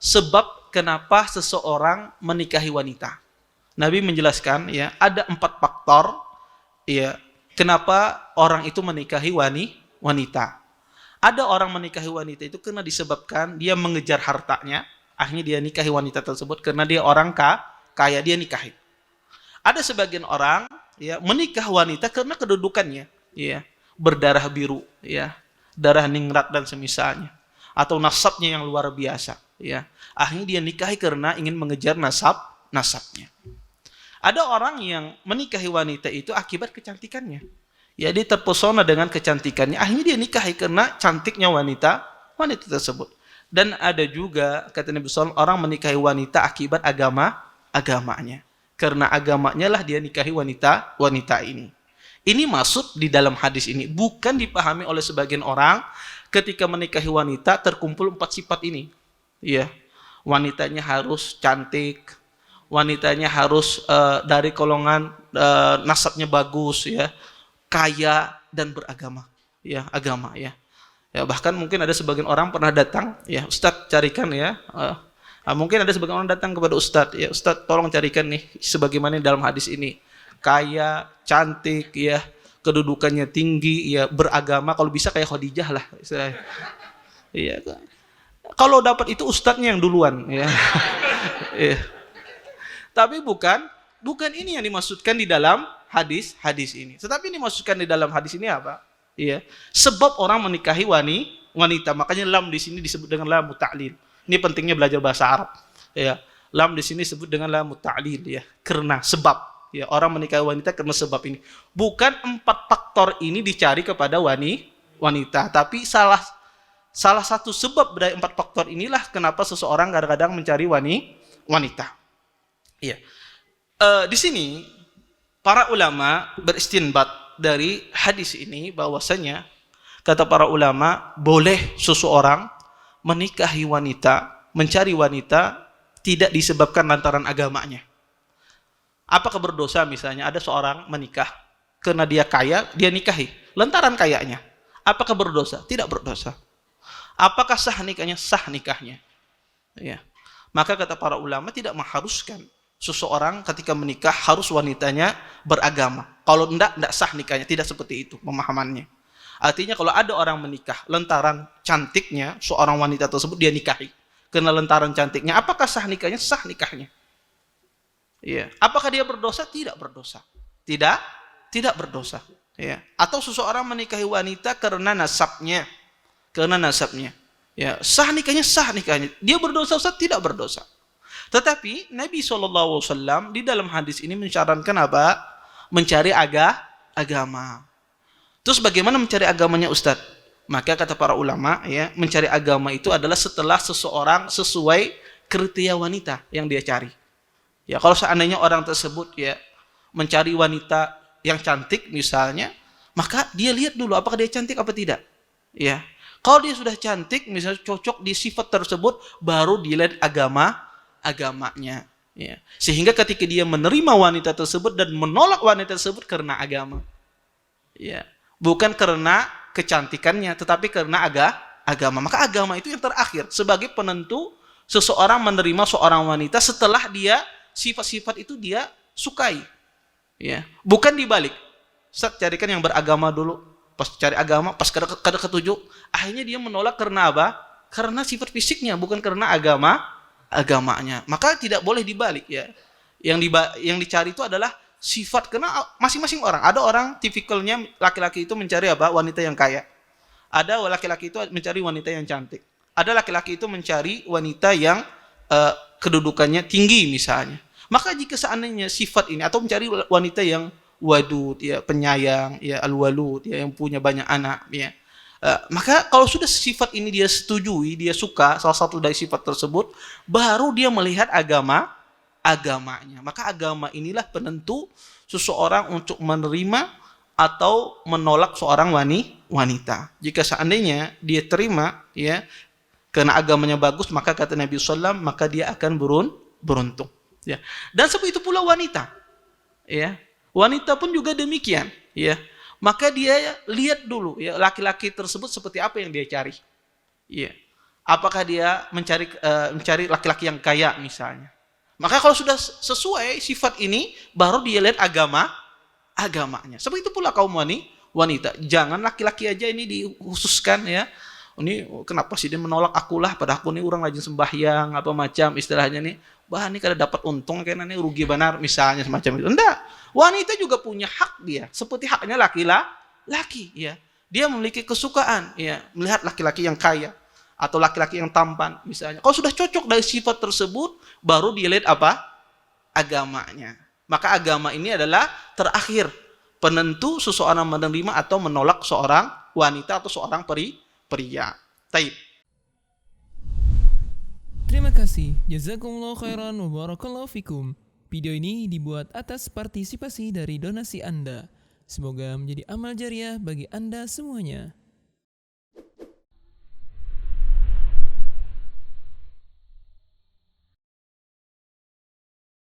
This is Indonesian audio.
sebab kenapa seseorang menikahi wanita. Nabi menjelaskan ya, ada 4 faktor ya, kenapa orang itu menikahi wanita. Ada orang menikahi wanita itu karena disebabkan dia mengejar hartanya, akhirnya dia nikahi wanita tersebut karena dia orang kaya, dia nikahi. Ada sebagian orang ya menikah wanita karena kedudukannya, ya, berdarah biru, ya, darah ningrat dan semisalnya, atau nasabnya yang luar biasa, ya. Akhirnya dia nikahi karena ingin mengejar nasabnya. Ada orang yang menikahi wanita itu akibat kecantikannya. Ya, dia terpesona dengan kecantikannya, akhirnya dia nikahi karena cantiknya wanita tersebut. Dan ada juga kata Nabi SAW, orang menikahi wanita akibat agamanya. Karena agamanya lah dia nikahi wanita ini. Ini masuk di dalam hadis ini, bukan dipahami oleh sebagian orang ketika menikahi wanita terkumpul 4 sifat ini. Ya, wanitanya harus cantik, wanitanya harus dari golongan nasabnya bagus, ya, kaya dan beragama, ya, agama, ya. Ya, bahkan mungkin ada sebagian orang pernah datang, ya, Ustadz carikan ya, mungkin ada sebagian orang datang kepada Ustadz, ya, Ustadz tolong carikan nih sebagaimana dalam hadis ini, kaya, cantik, ya, kedudukannya tinggi, ya, beragama, kalau bisa kayak Khadijah lah, iya. Kalau dapat itu Ustadznya yang duluan, ya. Ya. Tapi bukan ini yang dimaksudkan di dalam hadis ini. Tetapi ini dimaksudkan di dalam hadis ini apa? Iya. Sebab orang menikahi wanita, makanya lam di sini disebut dengan lam ta'lil. Ini pentingnya belajar bahasa Arab. Ya. Lam di sini disebut dengan lam ta'lil, ya. Karena sebab, ya, orang menikahi wanita karena sebab ini. Bukan 4 faktor ini dicari kepada wanita, tapi salah satu sebab dari 4 faktor inilah kenapa seseorang kadang-kadang mencari wanita. Iya. Di sini para ulama beristinbat dari hadis ini bahwasanya kata para ulama boleh seseorang menikahi wanita, mencari wanita tidak disebabkan lantaran agamanya. Apakah berdosa misalnya ada seorang menikah karena dia kaya, dia nikahi lantaran kayanya. Apakah berdosa? Tidak berdosa. Apakah sah nikahnya? Sah nikahnya. Ya. Maka kata para ulama tidak mengharuskan seseorang ketika menikah harus wanitanya beragama. Kalau enggak sah nikahnya, tidak seperti itu pemahamannya. Artinya kalau ada orang menikah lantaran cantiknya seorang wanita tersebut dia nikahi. Karena lantaran cantiknya, apakah sah nikahnya? Sah nikahnya. Iya. Apakah dia berdosa? Tidak berdosa. Tidak berdosa. Ya. Atau seseorang menikahi wanita karena nasabnya. Ya, sah nikahnya. Dia berdosa Ustaz? Tidak berdosa. Tetapi Nabi SAW di dalam hadis ini menyarankan apa? Mencari agama. Terus bagaimana mencari agamanya Ustaz? Maka kata para ulama, ya, mencari agama itu adalah setelah seseorang sesuai kriteria wanita yang dia cari. Ya, kalau seandainya orang tersebut ya mencari wanita yang cantik misalnya, maka dia lihat dulu apakah dia cantik apa tidak. Ya. Kalau dia sudah cantik, misalnya cocok di sifat tersebut, baru dilihat agamanya. Ya. Sehingga ketika dia menerima wanita tersebut dan menolak wanita tersebut karena agama. Ya. Bukan karena kecantikannya, tetapi karena agama. Maka agama itu yang terakhir sebagai penentu seseorang menerima seorang wanita setelah dia sifat-sifat itu dia sukai. Ya. Bukan dibalik. Ustaz carikan yang beragama dulu. Pas cari agama, pas kada ketujuh, akhirnya dia menolak karena apa? Karena sifat fisiknya, bukan karena agamanya. Maka tidak boleh dibalik, ya. Yang dicari itu adalah sifat, karena masing-masing orang. Ada orang tipikalnya laki-laki itu mencari apa? Wanita yang kaya. Ada laki-laki itu mencari wanita yang cantik. Ada laki-laki itu mencari wanita yang kedudukannya tinggi misalnya. Maka jika seandainya sifat ini atau mencari wanita yang wadud, ya, penyayang, ya, al-walud, ya, yang punya banyak anak, ya. Maka kalau sudah sifat ini dia setujui, dia suka salah satu dari sifat tersebut, baru dia melihat agamanya. Maka agama inilah penentu seseorang untuk menerima atau menolak seorang wanita. Jika seandainya dia terima, ya, karena agamanya bagus, maka kata Nabi SAW, maka dia akan beruntung. Ya. Dan seperti itu pula wanita. Ya. Wanita pun juga demikian, ya. Maka dia lihat dulu, ya, laki-laki tersebut seperti apa yang dia cari. Ya. Apakah dia mencari laki-laki yang kaya misalnya. Maka kalau sudah sesuai sifat ini, baru dia lihat agamanya. Seperti itu pula kaum wanita. Jangan laki-laki aja ini dikhususkan ya. Ini kenapa sih dia menolak akulah, padahal aku ini orang rajin sembahyang apa macam istilahnya nih. Bah ini kada dapat untung karena ini rugi benar misalnya semacam itu. Enggak. Wanita juga punya hak dia, seperti haknya laki ya. Dia memiliki kesukaan ya, melihat laki-laki yang kaya atau laki-laki yang tampan misalnya. Kalau sudah cocok dari sifat tersebut, baru dia lihat apa? Agamanya. Maka agama ini adalah terakhir penentu seseorang menerima atau menolak seorang wanita atau seorang pria. Taib. Terima kasih. Jazakumullah khairan wa barakallahu fikum. Video ini dibuat atas partisipasi dari donasi Anda. Semoga menjadi amal jariah bagi Anda semuanya.